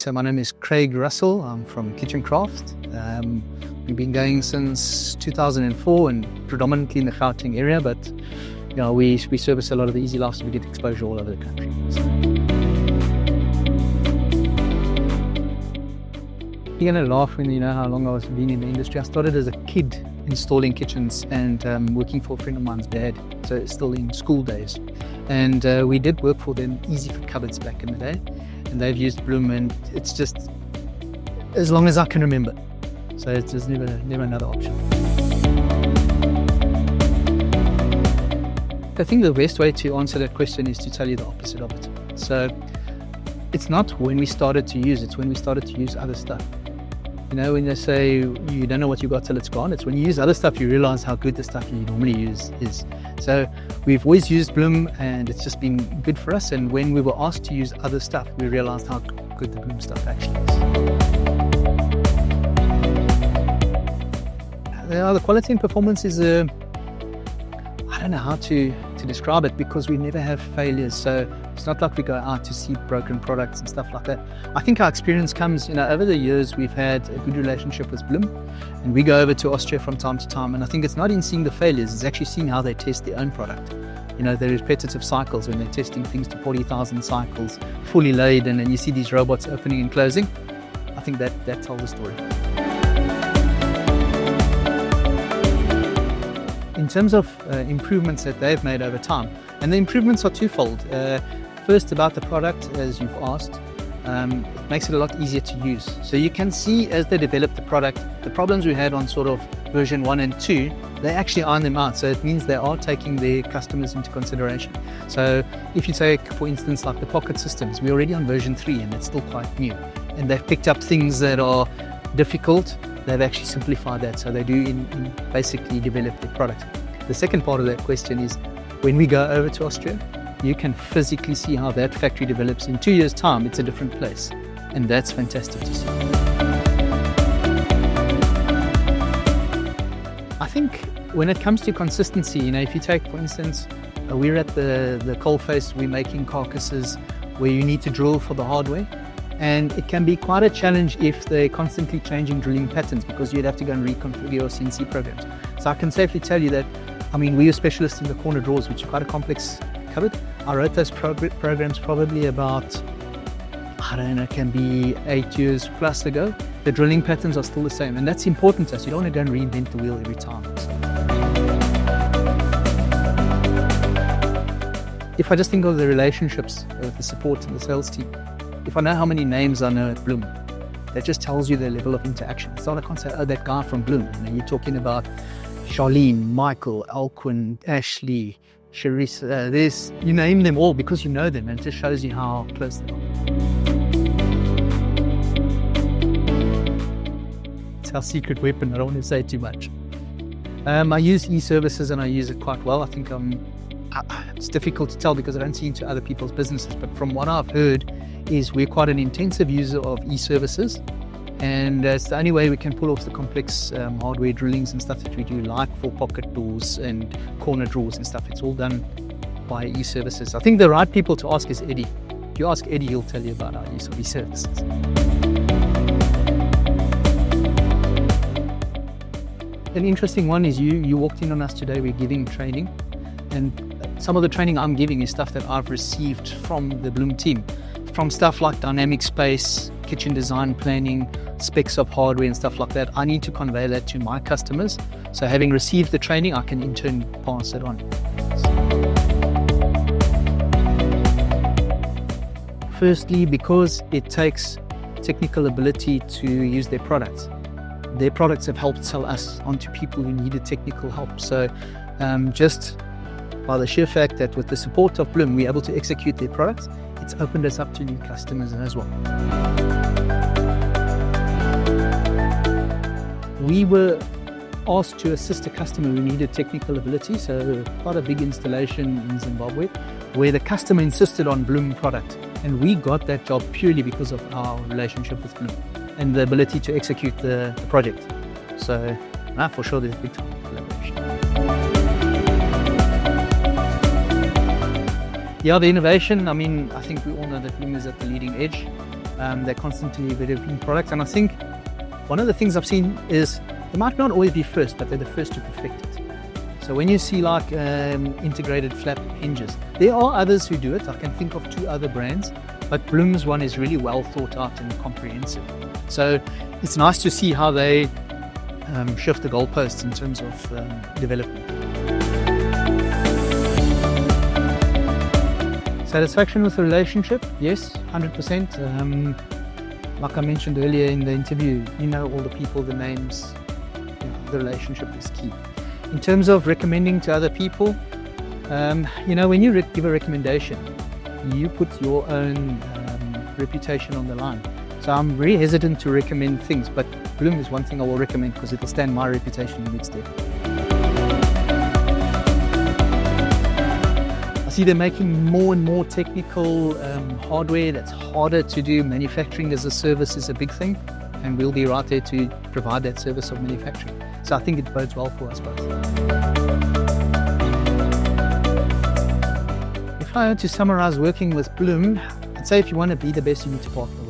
So my name is Craig Russell. I'm from KitchenCraft. We've been going since 2004 and predominantly in the Gauteng area, but you know, we service a lot of the easy laughs. We get exposure all over the country. You're going to laugh when you know how long I've been in the industry. I started as a kid installing kitchens and working for a friend of mine's dad, so it's still in school days. And we did work for them, Easy for Cupboards back in the day, and they've used Blum, and it's just as long as I can remember. So it's just never another option. I think the best way to answer that question is to tell you the opposite of it. So it's not when we started to use, it's when we started to use other stuff. You know, when they say you don't know what you got till it's gone, it's when you use other stuff you realize how good the stuff you normally use is. So we've always used Blum and it's just been good for us. And when we were asked to use other stuff, we realized how good the Blum stuff actually is. The quality and performance is I don't know how to describe it, because we never have failures. So it's not like we go out to see broken products and stuff like that. I think our experience comes, you know, over the years we've had a good relationship with Blum, and we go over to Austria from time to time, and I think it's not in seeing the failures, it's actually seeing how they test their own product. You know, the repetitive cycles when they're testing things to 40,000 cycles, fully laden, and you see these robots opening and closing. I think that tells the story. In terms of improvements that they've made over time, and the improvements are twofold. First, about the product, as you've asked, it makes it a lot easier to use. So you can see as they develop the product, the problems we had on sort of version 1 and 2, they actually iron them out. So it means they are taking their customers into consideration. So if you take, for instance, like the pocket systems, we're already on version 3 and it's still quite new. And they've picked up things that are difficult. They've actually simplified that, so they do basically develop their product. The second part of that question is, when we go over to Austria, you can physically see how that factory develops. In 2 years' time, it's a different place, and that's fantastic to see. I think when it comes to consistency, you know, if you take, for instance, we're at the coalface, we're making carcasses where you need to drill for the hardware. And it can be quite a challenge if they're constantly changing drilling patterns, because you'd have to go and reconfigure your CNC programs. So I can safely tell you that, I mean, we're specialists in the corner drawers, which are quite a complex cupboard. I wrote those programs probably about, I don't know, it can be 8 years plus ago. The drilling patterns are still the same, and that's important to us. You don't want to go and reinvent the wheel every time. If I just think of the relationships with the support and the sales team, if I know how many names I know at Blum, that just tells you the level of interaction. It's not I can't say, oh, that guy from Blum. You know, you're talking about Charlene, Michael, Alquin, Ashley, Charissa, you name them all because you know them, and it just shows you how close they are. It's our secret weapon. I don't want to say too much. I use e-services and I use it quite well. I think it's difficult to tell because I don't see into other people's businesses, but from what I've heard is we're quite an intensive user of e-services, and it's the only way we can pull off the complex hardware drillings and stuff that we do, like for pocket doors and corner drawers and stuff. It's all done by e-services. I think the right people to ask is Eddie. If you ask Eddie, he'll tell you about our use of e-services. An interesting one is you walked in on us today. We're giving training, and some of the training I'm giving is stuff that I've received from the Blum team, from stuff like dynamic space, kitchen design planning, specs of hardware and stuff like that. I need to convey that to my customers. So having received the training, I can in turn pass it on. Firstly, because it takes technical ability to use their products. Their products have helped sell us onto people who needed technical help. So just by the sheer fact that with the support of Blum, we're able to execute their products, it's opened us up to new customers as well. We were asked to assist a customer who needed technical ability, so quite a big installation in Zimbabwe, where the customer insisted on Blum product. And we got that job purely because of our relationship with Blum and the ability to execute the project. So for sure there's a big time collaboration. Yeah, the innovation, I mean, I think we all know that Blum is at the leading edge. They're constantly developing products, and I think one of the things I've seen is they might not always be first, but they're the first to perfect it. So when you see like integrated flap hinges, there are others who do it. I can think of 2 other brands, but Blum's one is really well thought out and comprehensive. So it's nice to see how they shift the goalposts in terms of development. Satisfaction with the relationship? Yes, 100%. Like I mentioned earlier in the interview, you know all the people, the names, the relationship is key. In terms of recommending to other people, when you give a recommendation, you put your own reputation on the line. So I'm very hesitant to recommend things, but Blum is one thing I will recommend because it will stand my reputation in good stead. I see they're making more and more technical hardware that's harder to do. Manufacturing as a service is a big thing, and we'll be right there to provide that service of manufacturing. So I think it bodes well for us both. If I had to summarize working with Blum, I'd say if you want to be the best, you need to partner.